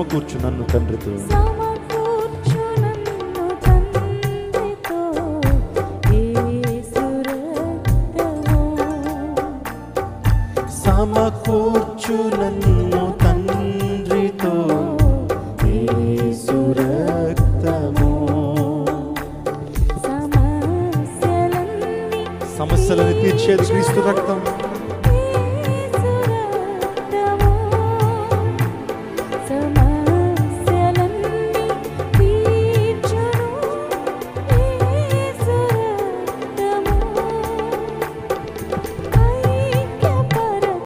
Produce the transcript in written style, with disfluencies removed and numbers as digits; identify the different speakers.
Speaker 1: సమకూర్చు నన్ను తండ్రితో. సమకూర్చు నన్ను తండ్రితో యేసు రక్తము. సమస్యలను తీర్చేది క్రీస్తు రక్తం.